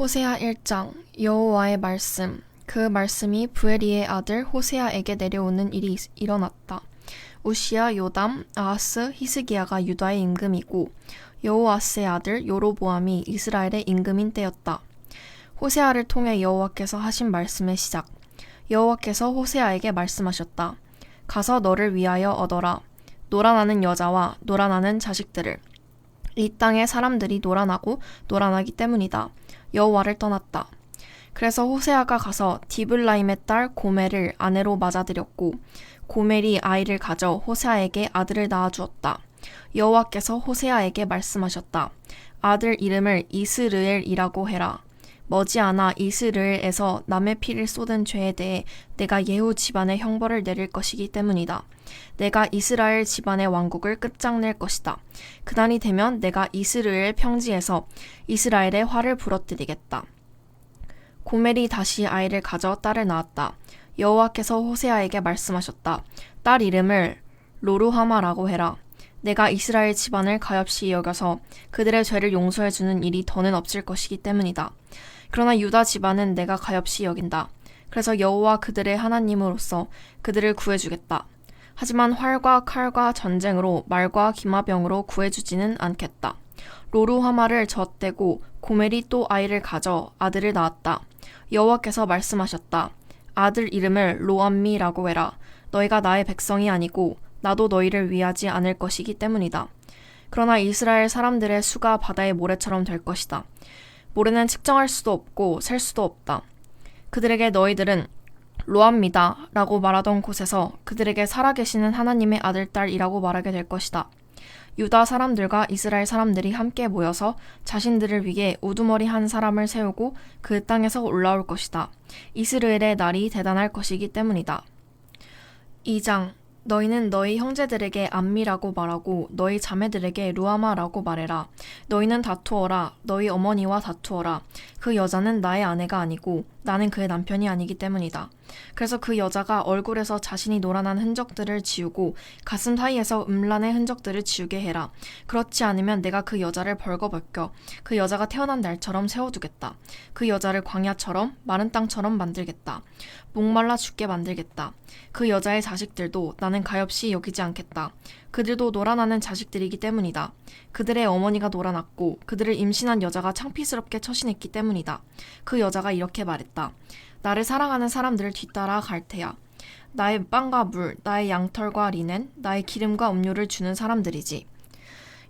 호세아 1장 여호와의 말씀. 그 말씀이 부에리의 아들 호세아에게 내려오는 일이 일어났다. 우시야, 요담, 아하스, 히스기야가 유다의 임금이고 여호아스의 아들 요로보암이 이스라엘의 임금인 때였다. 호세아를 통해 여호와께서 하신 말씀의 시작. 여호와께서 호세아에게 말씀하셨다. 가서 너를 위하여 얻어라. 노란하는 여자와 노란하는 자식들을. 이 땅의 사람들이 노란하고 노란하기 때문이다. 여호와를 떠났다. 그래서 호세아가 가서 디블라임의 딸 고멜을 아내로 맞아들였고 고멜이 아이를 가져 호세아에게 아들을 낳아주었다. 여호와께서 호세아에게 말씀하셨다. 아들 이름을 이스르엘이라고 해라. 머지않아 이스르엘에서 남의 피를 쏟은 죄에 대해 내가 예후 집안의 형벌을 내릴 것이기 때문이다. 내가 이스라엘 집안의 왕국을 끝장낼 것이다. 그날이 되면 내가 이스라엘 평지에서 이스라엘의 화를 부러뜨리겠다. 고멜이 다시 아이를 가져 딸을 낳았다. 여호와께서 호세아에게 말씀하셨다. 딸 이름을 로루하마라고 해라. 내가 이스라엘 집안을 가엾이 여겨서 그들의 죄를 용서해주는 일이 더는 없을 것이기 때문이다. 그러나 유다 집안은 내가 가엾이 여긴다. 그래서 여호와 그들의 하나님으로서 그들을 구해주겠다. 하지만 활과 칼과 전쟁으로 말과 기마병으로 구해주지는 않겠다. 로루하마를 젖대고 고멜이 또 아이를 가져 아들을 낳았다. 여호와께서 말씀하셨다. 아들 이름을 로암미라고 해라. 너희가 나의 백성이 아니고 나도 너희를 위하지 않을 것이기 때문이다. 그러나 이스라엘 사람들의 수가 바다의 모래처럼 될 것이다. 모래는 측정할 수도 없고 셀 수도 없다. 그들에게 너희들은 로암미다 라고 말하던 곳에서 그들에게 살아계시는 하나님의 아들 딸이라고 말하게 될 것이다. 유다 사람들과 이스라엘 사람들이 함께 모여서 자신들을 위해 우두머리 한 사람을 세우고 그 땅에서 올라올 것이다. 이스라엘의 날이 대단할 것이기 때문이다. 2장. 너희는 너희 형제들에게 암미라고 말하고 너희 자매들에게 루아마라고 말해라. 너희는 다투어라. 너희 어머니와 다투어라. 그 여자는 나의 아내가 아니고 나는 그의 남편이 아니기 때문이다. 그래서 그 여자가 얼굴에서 자신이 노란한 흔적들을 지우고 가슴 사이에서 음란의 흔적들을 지우게 해라. 그렇지 않으면 내가 그 여자를 벌거벗겨 그 여자가 태어난 날처럼 세워두겠다. 그 여자를 광야처럼 마른 땅처럼 만들겠다. 목말라 죽게 만들겠다. 그 여자의 자식들도 나는 가엾이 여기지 않겠다. 그들도 노란하는 자식들이기 때문이다. 그들의 어머니가 노란았고 그들을 임신한 여자가 창피스럽게 처신했기 때문이다. 그 여자가 이렇게 말했다. 나를 사랑하는 사람들을 뒤따라 갈 테야. 나의 빵과 물, 나의 양털과 리넨, 나의 기름과 음료를 주는 사람들이지.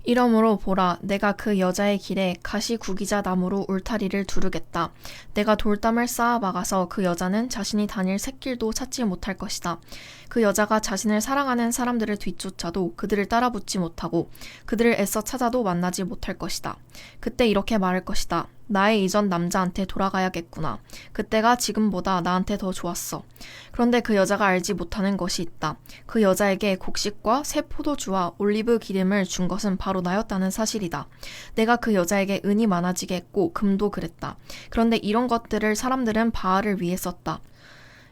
이러므로 보라, 내가 그 여자의 길에 가시구기자 나무로 울타리를 두르겠다. 내가 돌담을 쌓아 막아서 그 여자는 자신이 다닐 샛길도 찾지 못할 것이다. 그 여자가 자신을 사랑하는 사람들을 뒤쫓아도 그들을 따라붙지 못하고 그들을 애써 찾아도 만나지 못할 것이다. 그때 이렇게 말할 것이다. 나의 이전 남자한테 돌아가야겠구나. 그때가 지금보다 나한테 더 좋았어. 그런데 그 여자가 알지 못하는 것이 있다. 그 여자에게 곡식과 새 포도주와 올리브 기름을 준 것은 바로 나였다는 사실이다. 내가 그 여자에게 은이 많아지게 했고 금도 그랬다. 그런데 이런 것들을 사람들은 바알을 위해 썼다.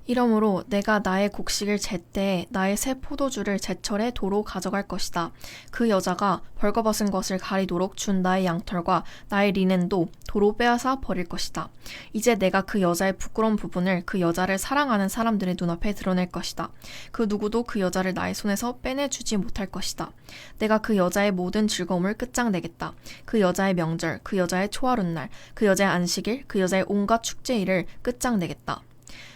이러므로 내가 나의 곡식을 재 때에 나의 새 포도주를 제철에 도로 가져갈 것이다. 그 여자가 벌거벗은 것을 가리도록 준 나의 양털과 나의 리넨도 도로 빼앗아 버릴 것이다. 이제 내가 그 여자의 부끄러운 부분을 그 여자를 사랑하는 사람들의 눈앞에 드러낼 것이다. 그 누구도 그 여자를 나의 손에서 빼내주지 못할 것이다. 내가 그 여자의 모든 즐거움을 끝장내겠다. 그 여자의 명절, 그 여자의 초하룻날, 그 여자의 안식일, 그 여자의 온갖 축제일을 끝장내겠다.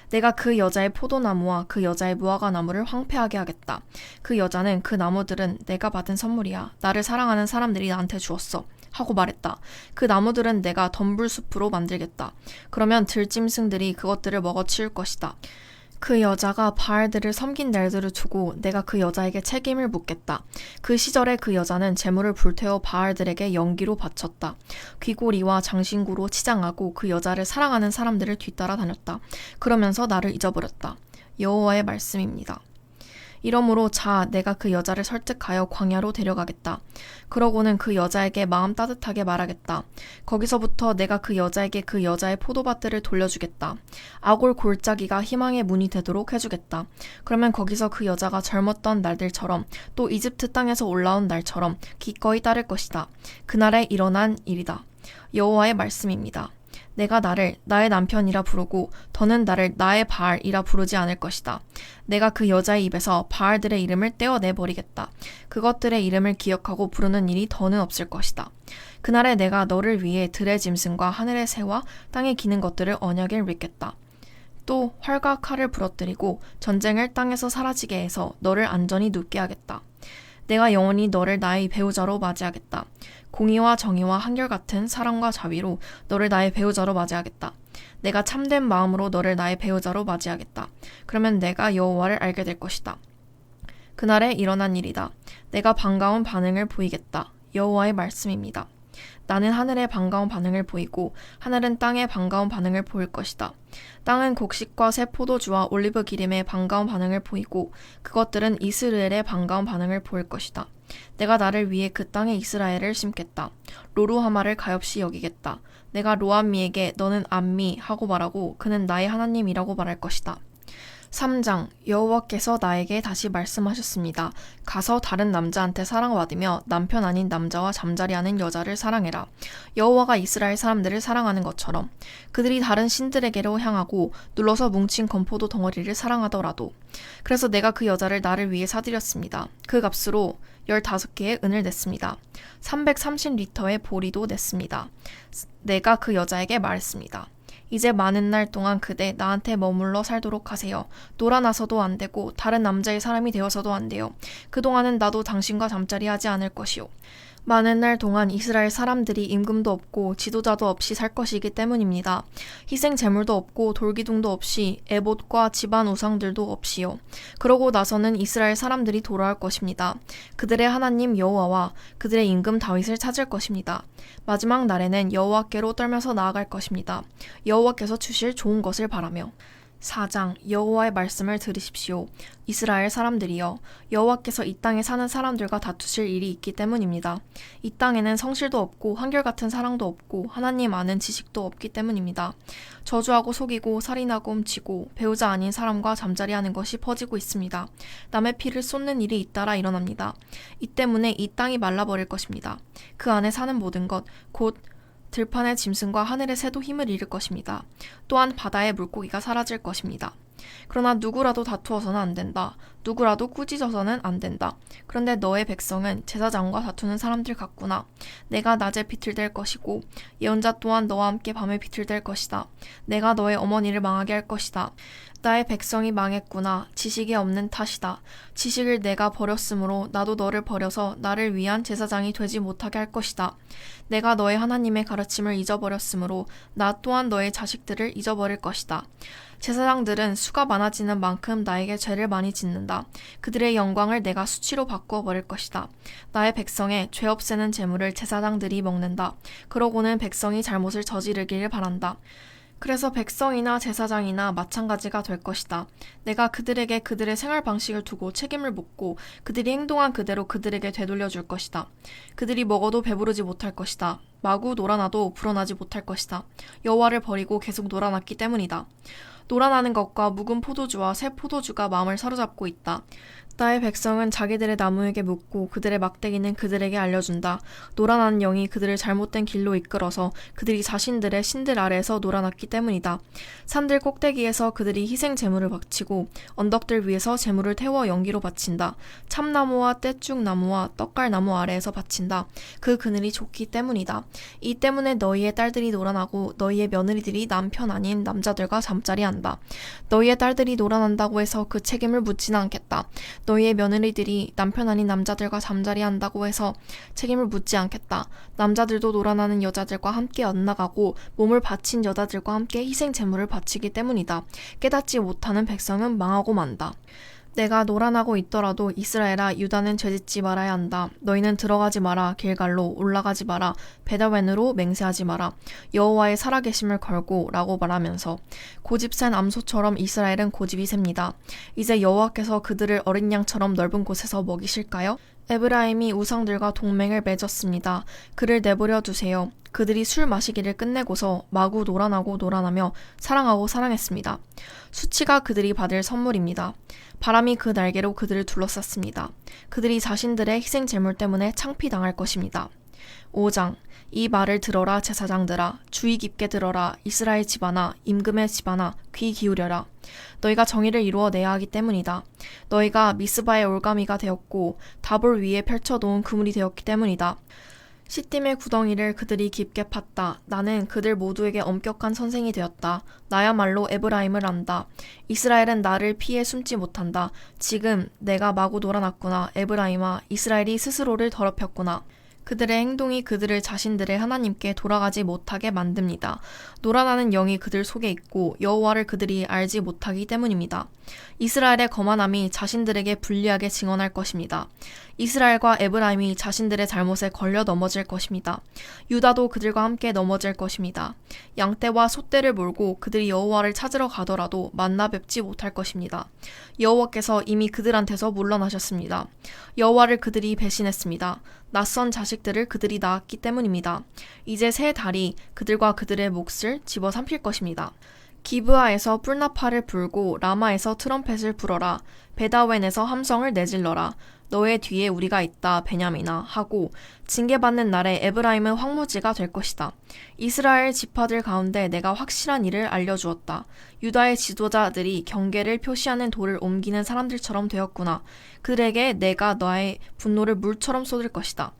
내가 그 여자의 포도나무와 그 여자의 무화과 나무를 황폐하게 하겠다. 그 여자는 그 나무들은 내가 받은 선물이야. 나를 사랑하는 사람들이 나한테 주었어. 하고 말했다. 그 나무들은 내가 덤불숲으로 만들겠다. 그러면 들짐승들이 그것들을 먹어치울 것이다. 그 여자가 바알들을 섬긴 날들을 두고 내가 그 여자에게 책임을 묻겠다. 그 시절에 그 여자는 재물을 불태워 바알들에게 연기로 바쳤다. 귀고리와 장신구로 치장하고 그 여자를 사랑하는 사람들을 뒤따라 다녔다. 그러면서 나를 잊어버렸다. 여호와의 말씀입니다. 이러므로 자, 내가 그 여자를 설득하여 광야로 데려가겠다. 그러고는 그 여자에게 마음 따뜻하게 말하겠다. 거기서부터 내가 그 여자에게 그 여자의 포도밭들을 돌려주겠다. 아골 골짜기가 희망의 문이 되도록 해주겠다. 그러면 거기서 그 여자가 젊었던 날들처럼 또 이집트 땅에서 올라온 날처럼 기꺼이 따를 것이다. 그날에 일어난 일이다. 여호와의 말씀입니다. 내가 나를 나의 남편이라 부르고 더는 나를 나의 바알이라 부르지 않을 것이다. 내가 그 여자의 입에서 바알들의 이름을 떼어내버리겠다. 그것들의 이름을 기억하고 부르는 일이 더는 없을 것이다. 그날에 내가 너를 위해 들의 짐승과 하늘의 새와 땅에 기는 것들을 언약에 맺겠다. 또 활과 칼을 부러뜨리고 전쟁을 땅에서 사라지게 해서 너를 안전히 눕게 하겠다. 내가 영원히 너를 나의 배우자로 맞이하겠다. 공의와 정의와 한결같은 사랑과 자비로 너를 나의 배우자로 맞이하겠다. 내가 참된 마음으로 너를 나의 배우자로 맞이하겠다. 그러면 내가 여호와를 알게 될 것이다. 그날에 일어난 일이다. 내가 반가운 반응을 보이겠다. 여호와의 말씀입니다. 나는 하늘에 반가운 반응을 보이고 하늘은 땅에 반가운 반응을 보일 것이다. 땅은 곡식과 새 포도주와 올리브 기름에 반가운 반응을 보이고 그것들은 이스라엘의 반가운 반응을 보일 것이다. 내가 나를 위해 그 땅에 이스라엘을 심겠다. 로루하마를 가엾이 여기겠다. 내가 로암미에게 너는 암미 하고 말하고 그는 나의 하나님이라고 말할 것이다. 3장 여호와께서 나에게 다시 말씀하셨습니다. 가서 다른 남자한테 사랑받으며 남편 아닌 남자와 잠자리하는 여자를 사랑해라. 여호와가 이스라엘 사람들을 사랑하는 것처럼 그들이 다른 신들에게로 향하고 눌러서 뭉친 건포도 덩어리를 사랑하더라도 그래서 내가 그 여자를 나를 위해 사들였습니다. 그 값으로 15개의 은을 냈습니다. 330리터의 보리도 냈습니다. 내가 그 여자에게 말했습니다. 이제 많은 날 동안 그대 나한테 머물러 살도록 하세요. 놀아나서도 안 되고 다른 남자의 사람이 되어서도 안 돼요. 그동안은 나도 당신과 잠자리하지 않을 것이요. 많은 날 동안 이스라엘 사람들이 임금도 없고 지도자도 없이 살 것이기 때문입니다. 희생 제물도 없고 돌기둥도 없이 에봇과 집안 우상들도 없이요. 그러고 나서는 이스라엘 사람들이 돌아올 것입니다. 그들의 하나님 여호와와 그들의 임금 다윗을 찾을 것입니다. 마지막 날에는 여호와께로 떨면서 나아갈 것입니다. 여호와께서 주실 좋은 것을 바라며. 4장 여호와의 말씀을 들으십시오. 이스라엘 사람들이여 여호와께서 이 땅에 사는 사람들과 다투실 일이 있기 때문입니다. 이 땅에는 성실도 없고 한결같은 사랑도 없고 하나님 아는 지식도 없기 때문입니다. 저주하고 속이고 살인하고 훔치고 배우자 아닌 사람과 잠자리하는 것이 퍼지고 있습니다. 남의 피를 쏟는 일이 잇따라 일어납니다. 이 때문에 이 땅이 말라버릴 것입니다. 그 안에 사는 모든 것 곧 들판의 짐승과 하늘의 새도 힘을 잃을 것입니다. 또한 바다의 물고기가 사라질 것입니다. 그러나 누구라도 다투어서는 안 된다. 누구라도 꾸짖어서는 안 된다. 그런데 너의 백성은 제사장과 다투는 사람들 같구나. 내가 낮에 비틀댈 것이고 예언자 또한 너와 함께 밤에 비틀댈 것이다. 내가 너의 어머니를 망하게 할 것이다. 나의 백성이 망했구나. 지식이 없는 탓이다. 지식을 내가 버렸으므로 나도 너를 버려서 나를 위한 제사장이 되지 못하게 할 것이다. 내가 너의 하나님의 가르침을 잊어버렸으므로 나 또한 너의 자식들을 잊어버릴 것이다. 제사장들은 수가 많아지는 만큼 나에게 죄를 많이 짓는다. 그들의 영광을 내가 수치로 바꾸어 버릴 것이다. 나의 백성의 죄 없애는 제물을 제사장들이 먹는다. 그러고는 백성이 잘못을 저지르기를 바란다. 그래서 백성이나 제사장이나 마찬가지가 될 것이다. 내가 그들에게 그들의 생활 방식을 두고 책임을 묻고 그들이 행동한 그대로 그들에게 되돌려 줄 것이다. 그들이 먹어도 배부르지 못할 것이다. 마구 놀아나도 불어나지 못할 것이다. 여호와를 버리고 계속 놀아났기 때문이다. 놀아나는 것과 묵은 포도주와 새 포도주가 마음을 사로잡고 있다. 나의 백성은 자기들의 나무에게 묻고 그들의 막대기는 그들에게 알려준다. 놀아나는 영이 그들을 잘못된 길로 이끌어서 그들이 자신들의 신들 아래에서 놀아났기 때문이다. 산들 꼭대기에서 그들이 희생 제물을 바치고 언덕들 위에서 제물을 태워 연기로 바친다. 참나무와 떼쭉나무와 떡갈나무 아래에서 바친다. 그 그늘이 좋기 때문이다. 이 때문에 너희의 딸들이 놀아나고 너희의 며느리들이 남편 아닌 남자들과 잠자리한다. 너희의 딸들이 놀아난다고 해서 그 책임을 묻지는 않겠다. 너희의 며느리들이 남편 아닌 남자들과 잠자리한다고 해서 책임을 묻지 않겠다. 남자들도 놀아나는 여자들과 함께 엇나가고 몸을 바친 여자들과 함께 희생 제물을 바치기 때문이다. 깨닫지 못하는 백성은 망하고 만다. 내가 놀아나고 있더라도 이스라엘아 유다는 죄짓지 말아야 한다. 너희는 들어가지 마라. 길갈로 올라가지 마라. 베다웬으로 맹세하지 마라. 여호와의 살아계심을 걸고 라고 말하면서 고집센 암소처럼 이스라엘은 고집이 셉니다. 이제 여호와께서 그들을 어린 양처럼 넓은 곳에서 먹이실까요? 에브라임이 우상들과 동맹을 맺었습니다. 그를 내버려 두세요. 그들이 술 마시기를 끝내고서 마구 놀아나고 놀아나며 사랑하고 사랑했습니다. 수치가 그들이 받을 선물입니다. 바람이 그 날개로 그들을 둘러쌌습니다. 그들이 자신들의 희생 제물 때문에 창피당할 것입니다. 5장 이 말을 들어라 제사장들아 주의 깊게 들어라 이스라엘 집안아 임금의 집안아 귀 기울여라. 너희가 정의를 이루어내야 하기 때문이다. 너희가 미스바의 올가미가 되었고 다볼 위에 펼쳐놓은 그물이 되었기 때문이다. 시딤의 구덩이를 그들이 깊게 팠다. 나는 그들 모두에게 엄격한 선생이 되었다. 나야말로 에브라임을 안다. 이스라엘은 나를 피해 숨지 못한다. 지금 내가 마구 놀아났구나. 에브라임아, 이스라엘이 스스로를 더럽혔구나. 그들의 행동이 그들을 자신들의 하나님께 돌아가지 못하게 만듭니다. 놀아나는 영이 그들 속에 있고 여호와를 그들이 알지 못하기 때문입니다. 이스라엘의 거만함이 자신들에게 불리하게 증언할 것입니다. 이스라엘과 에브라임이 자신들의 잘못에 걸려 넘어질 것입니다. 유다도 그들과 함께 넘어질 것입니다. 양떼와 소떼를 몰고 그들이 여호와를 찾으러 가더라도 만나 뵙지 못할 것입니다. 여호와께서 이미 그들한테서 물러나셨습니다. 여호와를 그들이 배신했습니다. 낯선 자식들을 그들이 낳았기 때문입니다. 이제 새 달이 그들과 그들의 몫을 집어삼킬 것입니다. 기브아에서 뿔나파를 불고 라마에서 트럼펫을 불어라. 베다웬에서 함성을 내질러라. 너의 뒤에 우리가 있다 베냐민아 하고 징계받는 날에 에브라임은 황무지가 될 것이다. 이스라엘 지파들 가운데 내가 확실한 일을 알려주었다. 유다의 지도자들이 경계를 표시하는 돌을 옮기는 사람들처럼 되었구나. 그들에게 내가 너의 분노를 물처럼 쏟을 것이다.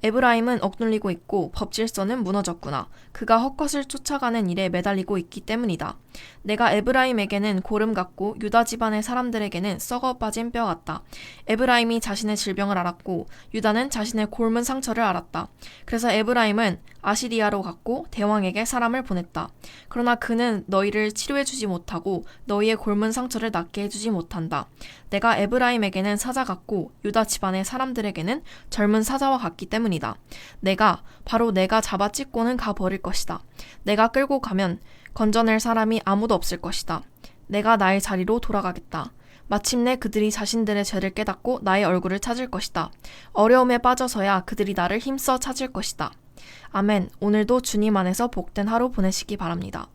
에브라임은 억눌리고 있고 법질서는 무너졌구나. 그가 헛것을 쫓아가는 일에 매달리고 있기 때문이다. 내가 에브라임에게는 고름 같고 유다 집안의 사람들에게는 썩어 빠진 뼈 같다. 에브라임이 자신의 질병을 알았고 유다는 자신의 곪은 상처를 알았다. 그래서 에브라임은 아시리아로 갔고 대왕에게 사람을 보냈다. 그러나 그는 너희를 치료해주지 못하고 너희의 곪은 상처를 낫게 해주지 못한다. 내가 에브라임에게는 사자 같고 유다 집안의 사람들에게는 젊은 사자와 같기 때문이다. 바로 내가 잡아 찢고는 가버릴 것이다. 내가 끌고 가면 건져낼 사람이 아무도 없을 것이다. 내가 나의 자리로 돌아가겠다. 마침내 그들이 자신들의 죄를 깨닫고 나의 얼굴을 찾을 것이다. 어려움에 빠져서야 그들이 나를 힘써 찾을 것이다. 아멘. 오늘도 주님 안에서 복된 하루 보내시기 바랍니다.